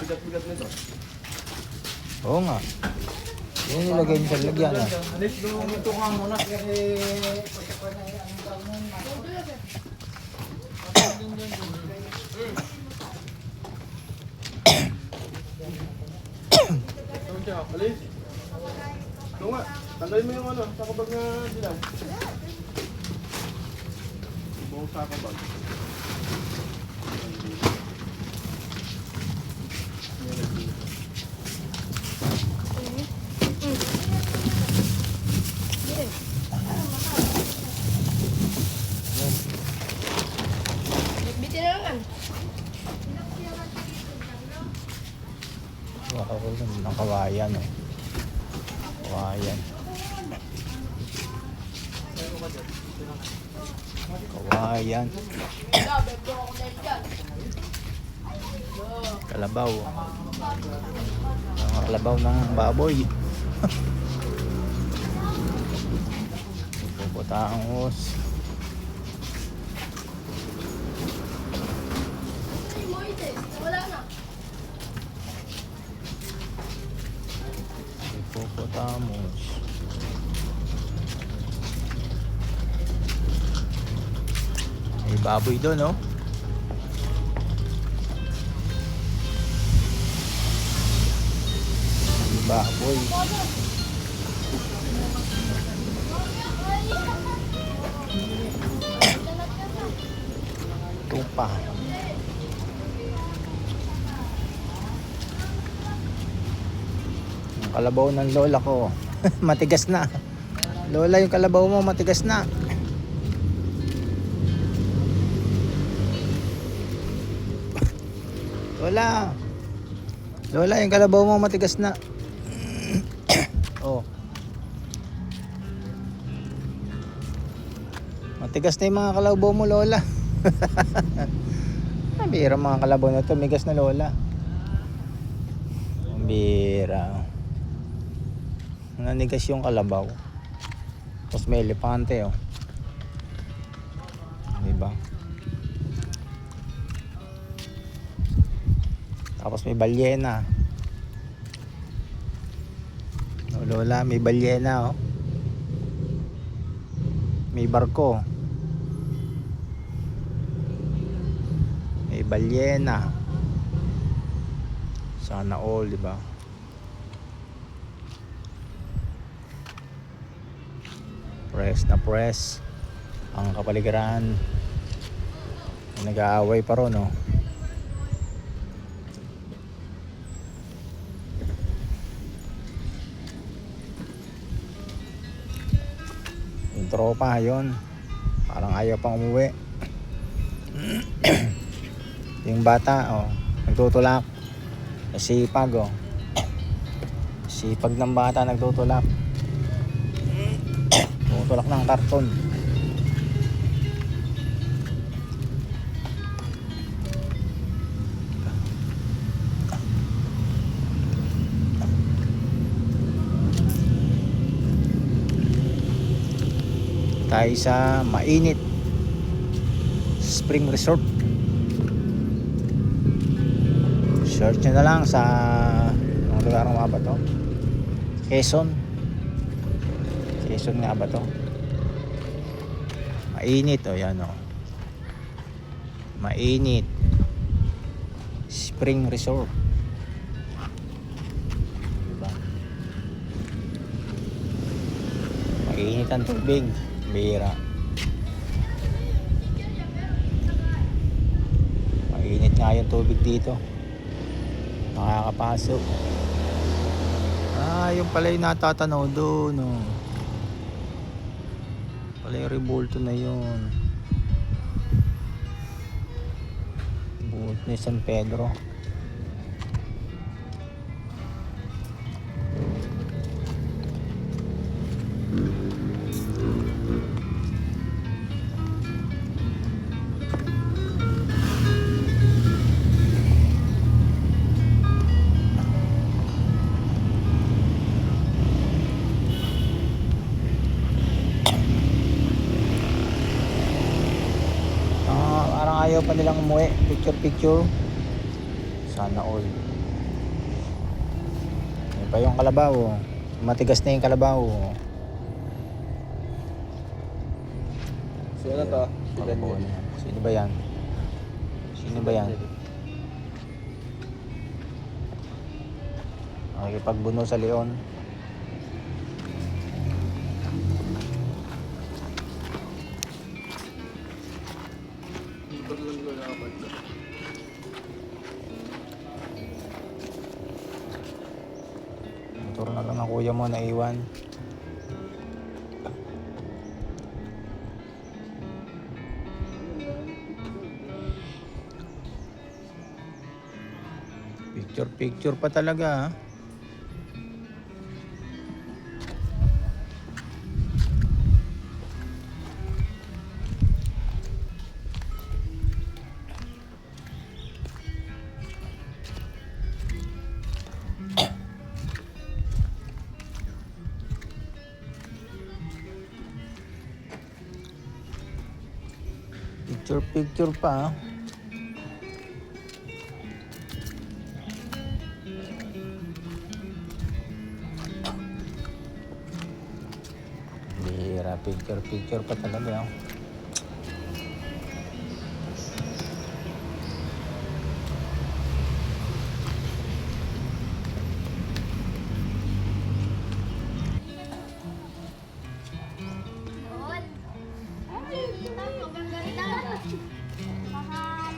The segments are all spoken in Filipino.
bigat-bigat nito. Oo nga. Yan nilagay niyo sa lagyan. Alis, lumito ka muna. Alis. Ito nga, tanggalin mo yung ano, sa kabag na dilaw. Buong sa kabag. Bitin na naman. Wow, ng kawayan eh. Kawayan. Kawayan. Kalabaw. Mga kalabaw ng baboy. Puputangos. Wala na. Puputamos. May baboy doon, no? May baboy. Tupa. Yung kalabaw ng lola ko. Matigas na. Lola, yung kalabaw mo matigas na. Lola. Lola, yung kalabaw mo matigas na. Oh. Matigas na yung mga kalabaw mo, Lola. Ang bira mga kalabaw na to, migas na, Lola. Ang bira. Nanigas yung kalabaw. Tapos may elepante, oh. Diba? Tapos may balyena. Oh, Lola, may balyena, oh. May barko. May balyena. Sana all, di ba? Press na press ang kapaligiran. Nag-aaway pa ron, oh. Yung tropa yun, parang ayaw pang umuwi. Yung bata, oh, nagtutulak. Sipag, oh. Sipag ng bata, nagtutulak. Tutulak ng karton. Tayo sa mainit Spring Resort. Search nyo na lang sa ang lugar nga ba to? Quezon nga ba to? Mainit, o yan, o. Mainit Spring Resort, diba? Mainit ang tubig, bira. Mainit nga yung tubig dito, nakakapasok. Yung pala yung natatanaw doon, oh. Pala yung rebulto na yun, rebulto ni San Pedro. Parang ayaw pa nilang umuwi. Picture. Sana all. Yan pa yung kalabaw. Matigas na yung kalabaw. So ano to? Kalabaw na yan. Sino ba yan? Sino ba yan? Nakikipagbuno sa leon. Ibang lang lalaban. Motor na lang ang kuya mo na iwan. Picture pa talaga ha. Picture pa ha. Bihira, picture pa talaga. Noon. Ay, magaganda. Mahal.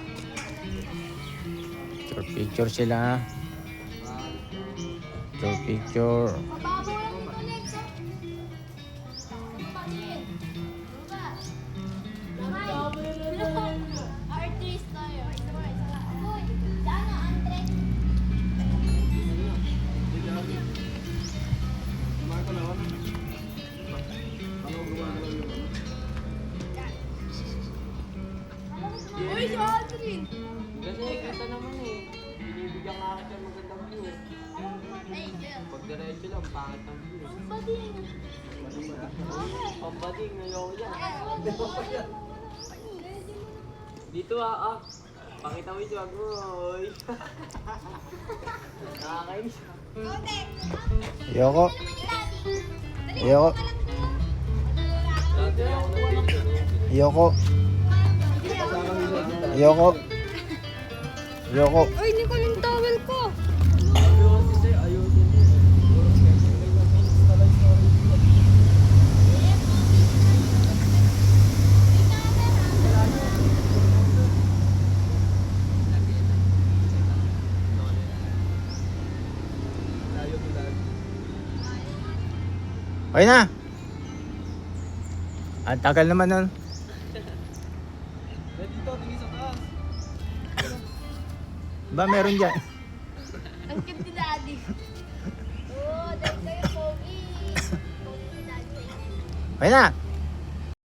Picture sila. Picture. Mababaw lang ito, Lex. Ano ba din? Artist tayo. Uy, Dana, Andre. Kumain ko na ako. Ano gawa na lang yung Uy, si Aldrin. Kasi kita naman eh. Binibigyan nga kita magandang view eh. Ay, girl. Pag diretso lang, pangit ang view. Ang bading. Okay. Pambading, ayaw yan. Okay. Dito Pakita mo yung swag mo. Oy. Nakakainis. Yoko. Yoko. Dati ako nag-video. Yoko. Yoko. Yoko. Uy, hindi ko yung towel ko. Sabi ko kasi sa'yo, ayusin mo. Siguro kasi may mag-insta lang story. Okay na. Ang tagal naman nun. dito, tingin sa taas. Ba meron dyan? Ang cute ni Daddy. Oh, that's kayo, Pogi. Pogi ni Daddy. Okay na.